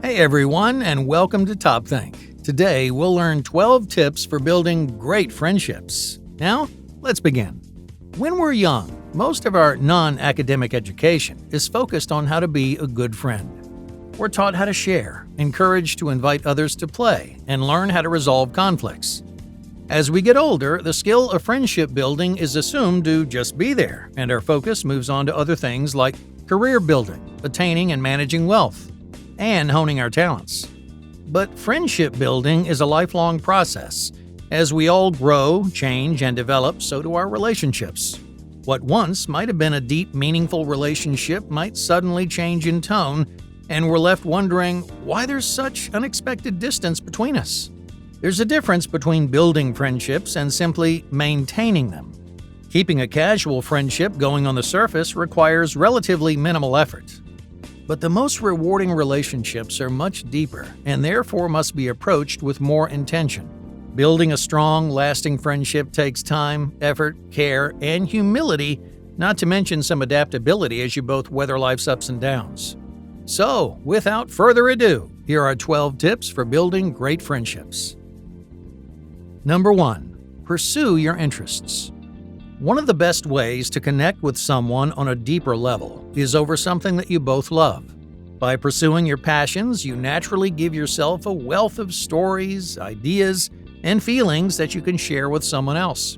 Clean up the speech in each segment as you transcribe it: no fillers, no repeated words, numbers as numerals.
Hey everyone, and welcome to TopThink. Today we'll learn 12 tips for building great friendships. Now, let's begin. When we're young, most of our non-academic education is focused on how to be a good friend. We're taught how to share, encouraged to invite others to play, and learn how to resolve conflicts. As we get older, the skill of friendship building is assumed to just be there, and our focus moves on to other things like career building, attaining and managing wealth, and honing our talents. But friendship building is a lifelong process. As we all grow, change, and develop, so do our relationships. What once might have been a deep, meaningful relationship might suddenly change in tone, and we're left wondering why there's such unexpected distance between us. There's a difference between building friendships and simply maintaining them. Keeping a casual friendship going on the surface requires relatively minimal effort. But the most rewarding relationships are much deeper and therefore must be approached with more intention. Building a strong, lasting friendship takes time, effort, care, and humility, not to mention some adaptability as you both weather life's ups and downs. So, without further ado, here are 12 tips for building great friendships. Number 1. Pursue your interests. One of the best ways to connect with someone on a deeper level is over something that you both love. By pursuing your passions, you naturally give yourself a wealth of stories, ideas, and feelings that you can share with someone else.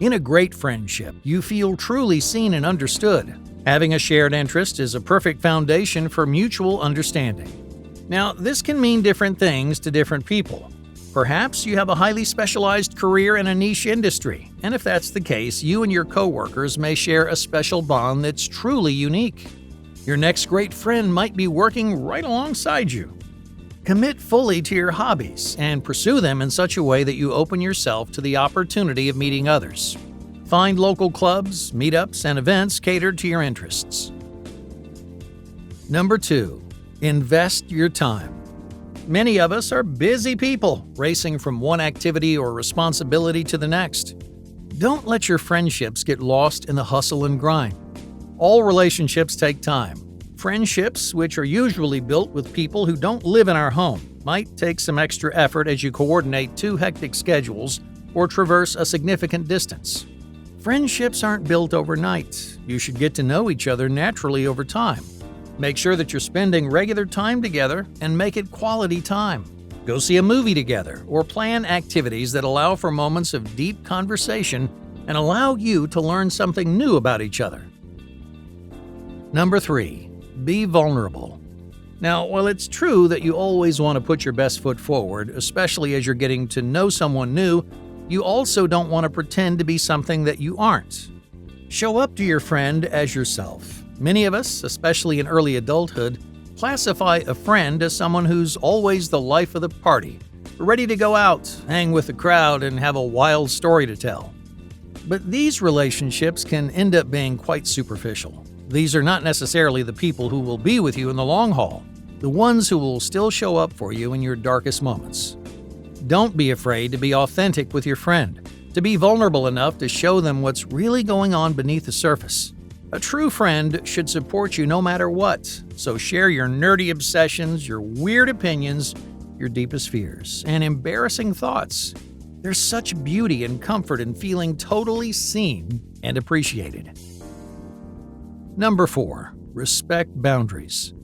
In a great friendship, you feel truly seen and understood. Having a shared interest is a perfect foundation for mutual understanding. Now, this can mean different things to different people. Perhaps you have a highly specialized career in a niche industry, and if that's the case, you and your coworkers may share a special bond that's truly unique. Your next great friend might be working right alongside you. Commit fully to your hobbies and pursue them in such a way that you open yourself to the opportunity of meeting others. Find local clubs, meetups, and events catered to your interests. Number 2. Invest your time. Many of us are busy people, racing from one activity or responsibility to the next. Don't let your friendships get lost in the hustle and grind. All relationships take time. Friendships, which are usually built with people who don't live in our home, might take some extra effort as you coordinate two hectic schedules or traverse a significant distance. Friendships aren't built overnight. You should get to know each other naturally over time. Make sure that you're spending regular time together and make it quality time. Go see a movie together or plan activities that allow for moments of deep conversation and allow you to learn something new about each other. Number 3. Be vulnerable. Now, while it's true that you always want to put your best foot forward, especially as you're getting to know someone new, you also don't want to pretend to be something that you aren't. Show up to your friend as yourself. Many of us, especially in early adulthood, classify a friend as someone who's always the life of the party, ready to go out, hang with the crowd, and have a wild story to tell. But these relationships can end up being quite superficial. These are not necessarily the people who will be with you in the long haul, the ones who will still show up for you in your darkest moments. Don't be afraid to be authentic with your friend, to be vulnerable enough to show them what's really going on beneath the surface. A true friend should support you no matter what, so share your nerdy obsessions, your weird opinions, your deepest fears, and embarrassing thoughts. There's such beauty and comfort in feeling totally seen and appreciated. Number 4. Respect boundaries.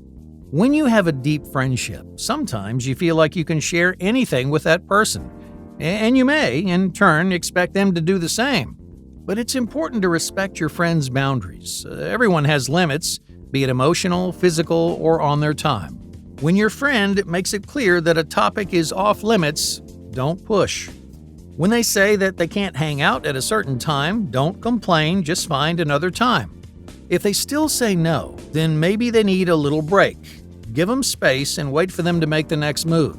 When you have a deep friendship, sometimes you feel like you can share anything with that person, and you may, in turn, expect them to do the same. But it's important to respect your friend's boundaries. Everyone has limits, be it emotional, physical, or on their time. When your friend makes it clear that a topic is off limits, don't push. When they say that they can't hang out at a certain time, don't complain, just find another time. If they still say no, then maybe they need a little break. Give them space and wait for them to make the next move.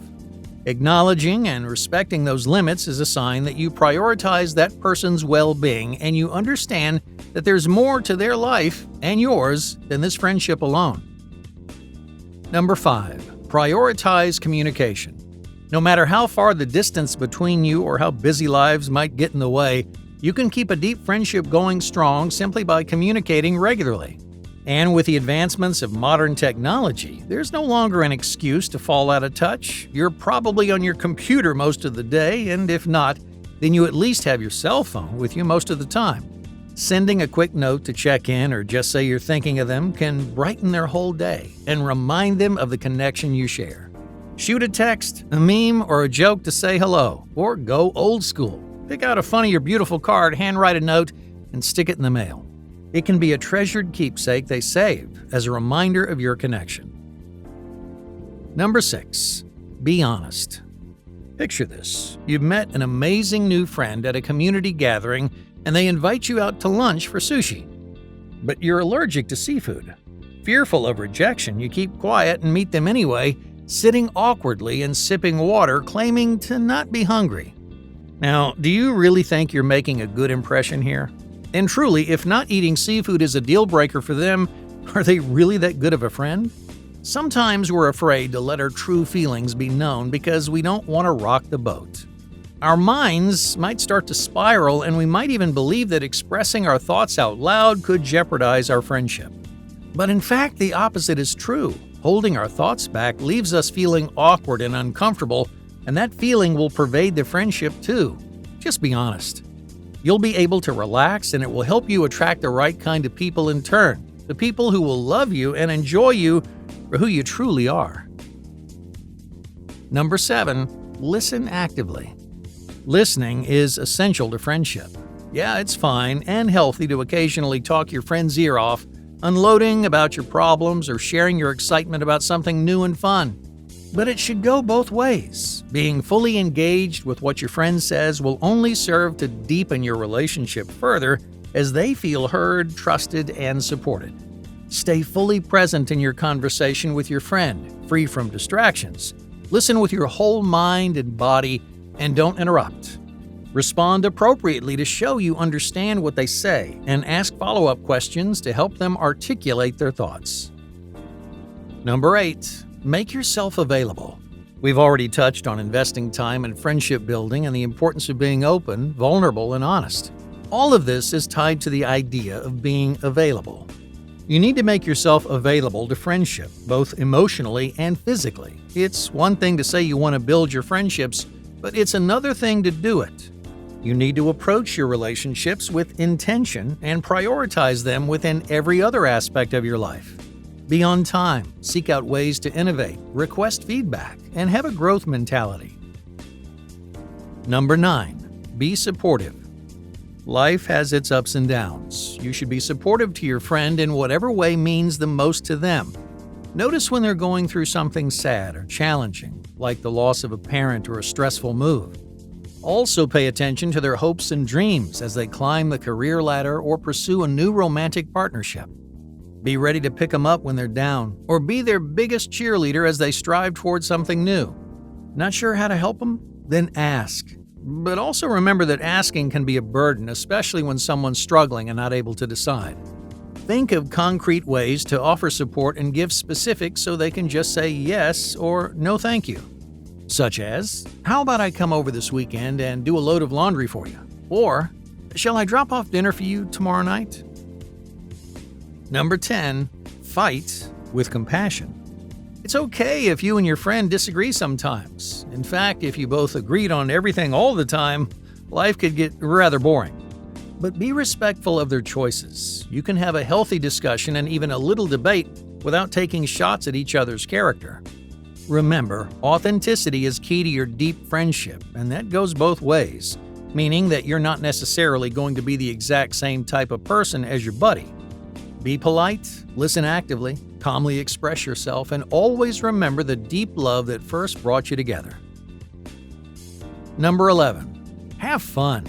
Acknowledging and respecting those limits is a sign that you prioritize that person's well-being and you understand that there's more to their life and yours than this friendship alone. Number 5. Prioritize communication. No matter how far the distance between you or how busy lives might get in the way, you can keep a deep friendship going strong simply by communicating regularly. And with the advancements of modern technology, there's no longer an excuse to fall out of touch. You're probably on your computer most of the day, and if not, then you at least have your cell phone with you most of the time. Sending a quick note to check in or just say you're thinking of them can brighten their whole day and remind them of the connection you share. Shoot a text, a meme, or a joke to say hello, or go old school. Pick out a funny or beautiful card, handwrite a note, and stick it in the mail. It can be a treasured keepsake they save as a reminder of your connection. Number 6. Be honest. Picture this. You've met an amazing new friend at a community gathering and they invite you out to lunch for sushi. But you're allergic to seafood. Fearful of rejection, you keep quiet and meet them anyway, sitting awkwardly and sipping water, claiming to not be hungry. Now, do you really think you're making a good impression here? And truly, if not eating seafood is a deal breaker for them, are they really that good of a friend? Sometimes we're afraid to let our true feelings be known because we don't want to rock the boat. Our minds might start to spiral, and we might even believe that expressing our thoughts out loud could jeopardize our friendship. But in fact, the opposite is true. Holding our thoughts back leaves us feeling awkward and uncomfortable, and that feeling will pervade the friendship too. Just be honest. You'll be able to relax, and it will help you attract the right kind of people in turn, the people who will love you and enjoy you for who you truly are. Number 7. Listen actively. Listening is essential to friendship. Yeah, it's fine and healthy to occasionally talk your friend's ear off, unloading about your problems or sharing your excitement about something new and fun. But it should go both ways. Being fully engaged with what your friend says will only serve to deepen your relationship further as they feel heard, trusted, and supported. Stay fully present in your conversation with your friend, free from distractions. Listen with your whole mind and body, and don't interrupt. Respond appropriately to show you understand what they say, and ask follow-up questions to help them articulate their thoughts. Number 8. Make yourself available. We've already touched on investing time in friendship building and the importance of being open, vulnerable, and honest. All of this is tied to the idea of being available. You need to make yourself available to friendship, both emotionally and physically. It's one thing to say you want to build your friendships, but it's another thing to do it. You need to approach your relationships with intention and prioritize them within every other aspect of your life. Be on time, seek out ways to innovate, request feedback, and have a growth mentality. Number 9. Be supportive. Life has its ups and downs. You should be supportive to your friend in whatever way means the most to them. Notice when they're going through something sad or challenging, like the loss of a parent or a stressful move. Also pay attention to their hopes and dreams as they climb the career ladder or pursue a new romantic partnership. Be ready to pick them up when they're down, or be their biggest cheerleader as they strive towards something new. Not sure how to help them? Then ask. But also remember that asking can be a burden, especially when someone's struggling and not able to decide. Think of concrete ways to offer support and give specifics so they can just say yes or no thank you. Such as, how about I come over this weekend and do a load of laundry for you? Or, shall I drop off dinner for you tomorrow night? Number 10. Fight with compassion. It's okay if you and your friend disagree sometimes. In fact, if you both agreed on everything all the time, life could get rather boring. But be respectful of their choices. You can have a healthy discussion and even a little debate without taking shots at each other's character. Remember, authenticity is key to your deep friendship, and that goes both ways, meaning that you're not necessarily going to be the exact same type of person as your buddy. Be polite, listen actively, calmly express yourself, and always remember the deep love that first brought you together. Number 11. Have fun.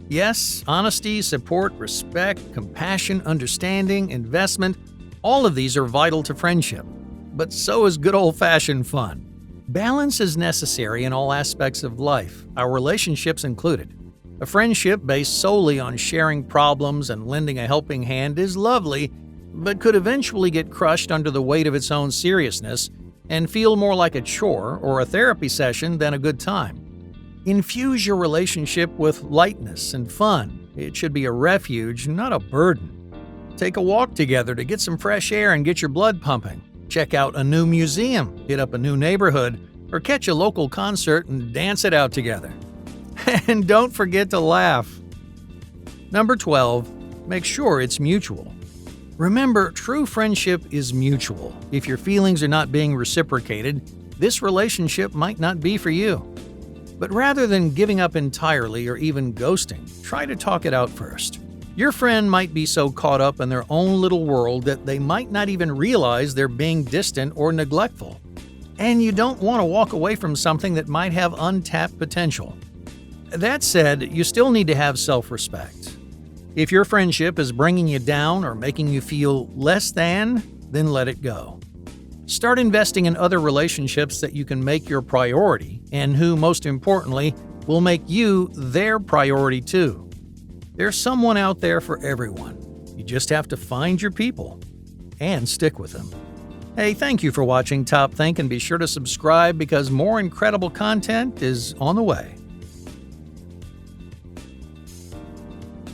Yes, honesty, support, respect, compassion, understanding, investment, all of these are vital to friendship. But so is good old-fashioned fun. Balance is necessary in all aspects of life, our relationships included. A friendship based solely on sharing problems and lending a helping hand is lovely, but could eventually get crushed under the weight of its own seriousness and feel more like a chore or a therapy session than a good time. Infuse your relationship with lightness and fun. It should be a refuge, not a burden. Take a walk together to get some fresh air and get your blood pumping. Check out a new museum, hit up a new neighborhood, or catch a local concert and dance it out together. And don't forget to laugh. Number 12, make sure it's mutual. Remember, true friendship is mutual. If your feelings are not being reciprocated, this relationship might not be for you. But rather than giving up entirely or even ghosting, try to talk it out first. Your friend might be so caught up in their own little world that they might not even realize they're being distant or neglectful. And you don't want to walk away from something that might have untapped potential. That said, you still need to have self-respect. If your friendship is bringing you down or making you feel less than, then let it go. Start investing in other relationships that you can make your priority and who, most importantly, will make you their priority too. There's someone out there for everyone. You just have to find your people and stick with them. Hey, thank you for watching TopThink, and be sure to subscribe because more incredible content is on the way.